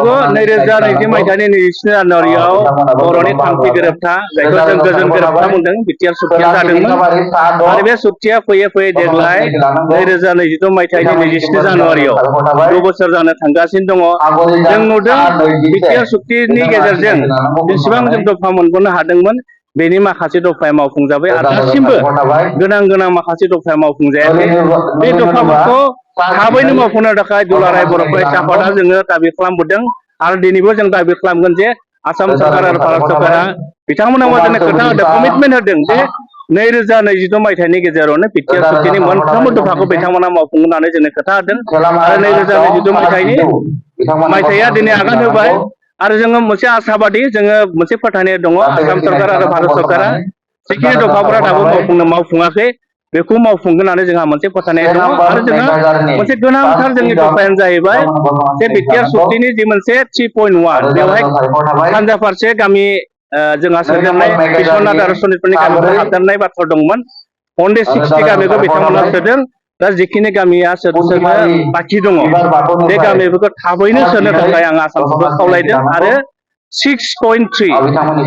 2020 मायथाइनि 27 जानुवारियाव बर'नि थामथि गोरोबथा जायखौ जों गोजोन गोरोबथा बुंदों बिटिआर सुक्तिया जादोंमोन आरो बे सुक्तिया फैयै फैयै देग्लाय 2022 मायथाइनि 27 जानुवारियाव 2 बोसोर जानो थांगासिनो दङ। जों नुदों बिटिआर सुक्तिनि गेजेरजों जेसेबां जों दफा मोनबोनो हादोंमोन बेनि माखासे दफाया मावफुंजाबाय आरो दासिमबो गोनां माखासे दफाया मावफुंजायाखै। बे दफाफोरखौ थाबैनो मावफुंनो थाखाय दुलाराय बर' फरायसा आफादा जोङो दाबि खालामबोदों आरो दिनैबो जों दाबि खालामगोन जे आसाम सरकार आरो भारत सरकारा बिथांमोनाबो जोंनो खोथा होदों, कमिटमेन्ट होदों जे 2022 मायथाइनि गेजेरावनो बिटिआर सुक्तिनि मोनफ्रोमबो दफाखौ बिथांमोना मावफुंगोन होननानै जोंनो खोथा होदों आरो 2022 मायथाइया दिनै आगान होबाय आरो जोङो मोनसे आसाबादि जोङो मोनसे फोथायनाय दङ आसाम सरकार आरो भारत सरकारा जिखिनि दफाफोरा दाबो मावफुङाखै बेखौ मावफुंगोन होननानै जोंहा मोनसे फोथायनाय दङ आरो जोंहा मोनसे गोनांथार जोंनि दफायानो जाहैबाय जे बिटिआर सुक्तिनि जि मोनसे 3.1 बेवहाय सानजा फारसे गामि जोंहा सोदेरनाय बिश्वनाथ आरो सनितपुरनि गामिफोर हाबदेरनाय बाथ्रा दंमोन। 160 गामिखौ बिथांमोना सोदों। दा जिखिनि गामिया सोरनो बाखि दङ बे गामिफोरखौ थाबैनो सोनो थाखाय आं आसाम सरकारखौ खावलायदों आरो 6.3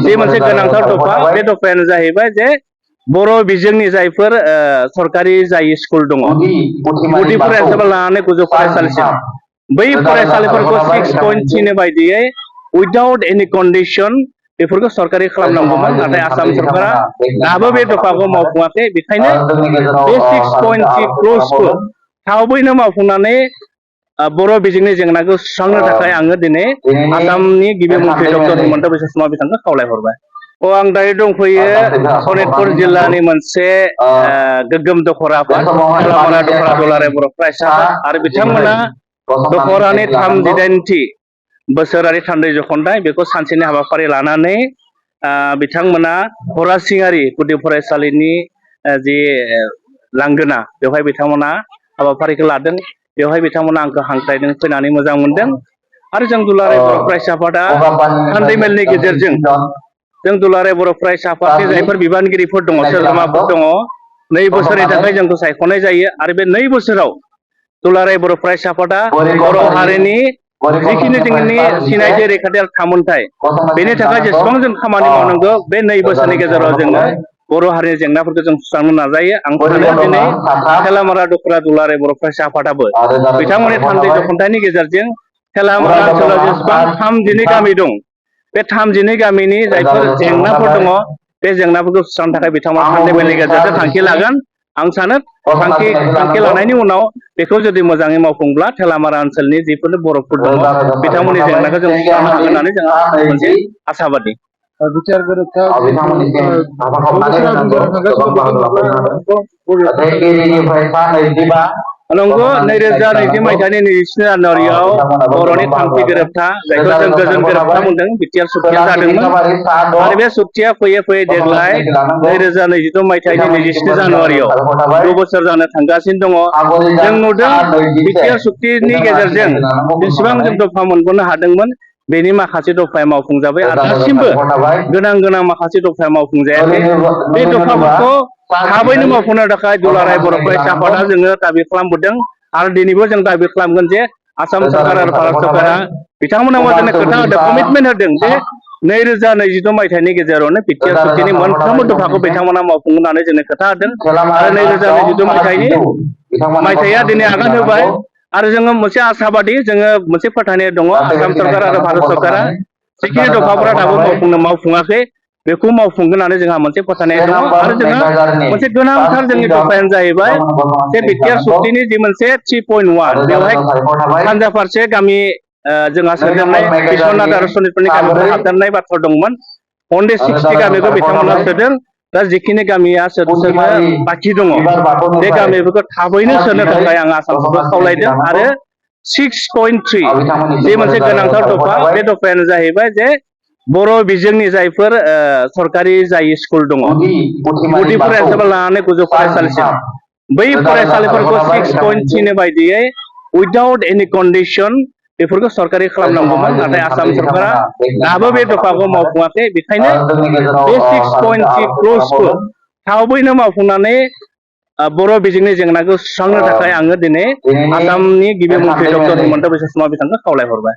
जे मोनसे गोनांथार दफा बे दफायानो जाहैबाय जे बर' बिजोंनि जायफोर सरकारि जाय स्कुल दङ गुदि फरायसालिनिफ्राय लानानै गोजौ फरायसालिसिम बै फरायसालिफोरखौ 6.3 बायदियै उइदाउट एनि कन्डिशन बेफोरखौ सरकारि खालामनांगौमोन नाथाय आसाम सरकारा दाबो बे दफाखौ मावफुङाखै। बेखायनो बे 6.3 क्लजखौ थाबैनो मावफुंनानै बर' बिजोंनि जेंनाखौ सुस्रांनो थाखाय आङो दिनै आसामनि गिबि मन्थ्रि डक्टर हिमन्त बिश्व शर्मा बिथांखौ खावलायहरबाय। आं दायो दंफैयो सनितपुर जिल्लानि मोनसे गोग्गोम दखरा आफाद थेलामारा दखरा दुलाराय बर' फरायसा आफाद आरो बिथांमोना दखरानि 38थि बोसोरारि थान्दै जखनथाय बेखौ सानसेनि हाबाफारि लानानै बिथांमोना हरासिङारि गुदि फरायसालिनि जि लांगोना बेवहाय बिथांमोना हाबाफारिखौ लादों। बेवहाय बिथांमोना आंखौ हांख्रायदों, फैनानै मोजां मोनदों आरो जों दुलाराय बर' फरायसा आफादा थान्दै मेलनि गेजेरजों जों दुलाराय बर' फरायसा आफादनि जायफोर बिबानगिरिफोर दङ सोद्रोमाफोर दङ 2 बोसोरनि थाखाय जोंखौ सायख'नाय जायो आरो बे 2 बोसोराव दुलाराय बर' फरायसा आफादा बर' हारिनि जिखिनि जोंनि सिनायथि रैखाथि आरो थामोनथाय बेनि थाखाय जेसेबां जों खामानि मावनांगौ बे 2 बोसोरनि गेजेराव जोङो बर' हारिनि जेंनाफोरखौ जों सुस्रांनो नाजायो। आं सानो दिनै थेलामारा दखरा दुलाराय बर' फरायसा आफादाबो बिथांमोननि थान्दै जखनथायनि गेजेरजों थेलामारा ओनसोलाव जेसेबां 32 गामि दं बे 32 गामिनि जायफोर जेंनाफोर दङ बे जेंनाफोरखौ सुस्रांनो थाखाय बिथांमोना थान्दै मेलनि गेजेरजों थांखि लागोन। आं सानो थांखि लानायनि उनाव बेखौ जुदि मोजाङै मावफुंब्ला थेलामारा ओनसोलनि जिफोर बर'फोर दङ बिथांमोननि जेंनाखौ जों सुस्रांनो हागोन होननानै जोंहा मोनसे आसाबादि। बिटिआर गोरोबथा नंगौ 2020 मायथाइनि 27 जानुवारियाव बर'नि थामथि गोरोबथा जायखौ जों गोजोन गोरोबथा बुंदों बिटिआर सुक्तिया जादोंमोन आरो बे सुक्तिया फैयै फैयै देग्लाय 2022 मायथाइनि 27 जानुवारियाव 2 बोसोर जानो थांगासिनो दङ। जों नुदों बिटिआर सुक्तिनि गेजेरजों जेसेबां जों दफा मोनबोनो हादोंमोन बेनि माखासे दफाया मावफुंजाबाय आरो दासिमबो गोनां माखासे दफाया मावफुंजायाखै। बे दफाफोरखौ थाबैनो मावफुंनो थाखाय दुलाराय बर' फरायसा आफादा जोङो दाबि खालामबोदों आरो दिनैबो जों दाबि खालामगोन जे आसाम सरकार आरो भारत सरकारा बिथांमोनाबो जोंनो खोथा होदों, कमिटमेन्ट होदों जे 2022 मायथाइनि गेजेरावनो बिटिआर सुक्तिनि मोनफ्रोमबो दफाखौ बिथांमोना मावफुंगोन होननानै जोंनो खोथा होदों आरो 2022 मायथाइया दिनै आगान होबाय आरो जोङो मोनसे आसाबादि जोङो मोनसे फोथायनाय दङ आसाम सरकार आरो भारत सरकारा जिखिनि दफाफोरा दाबो मावफुङाखै बेखौ मावफुंगोन होननानै जोंहा मोनसे फोथायनाय दङ आरो जोंहा मोनसे गोनांथार जोंनि दफायानो जाहैबाय जे बिटिआर सुक्तिनि जि मोनसे 3.1 बेवहाय सानजा फारसे गामि जोंहा सोदेरनाय बिश्वनाथ आरो सनितपुरनि गामिफोर हाबदेरनाय बाथ्रा दंमोन। 160 गामिखौ बिथांमोना सोदों। दा जिखिनि गामिया सोरनो बाखि दङ बे गामिफोरखौ थाबैनो सोनो थाखाय आं आसाम सरकारखौ खावलायदों आरो 6.3 जे मोनसे गोनांथार दफा बे दफायानो जाहैबाय जे बर' बिजोंनि जायफोर सरकारि जाय स्कुल दङ गुदि फरायसालिनिफ्राय लानानै गोजौ फरायसालिसिम बै फरायसालिफोरखौ 6.3 बायदियै उइदाउट एनि कन्डिशन बेफोरखौ सरकारि खालामनांगौमोन नाथाय आसाम सरकारा दाबो बे दफाखौ मावफुङाखै। बेखायनो बे 6.3 क्लजखौ थाबैनो मावफुंनानै बर' बिजोंनि जेंनाखौ सुस्रांनो थाखाय आङो दिनै आसामनि गिबि मन्थ्रि डक्टर हिमन्त बिश्व शर्मा बिथांखौ खावलायहरबाय।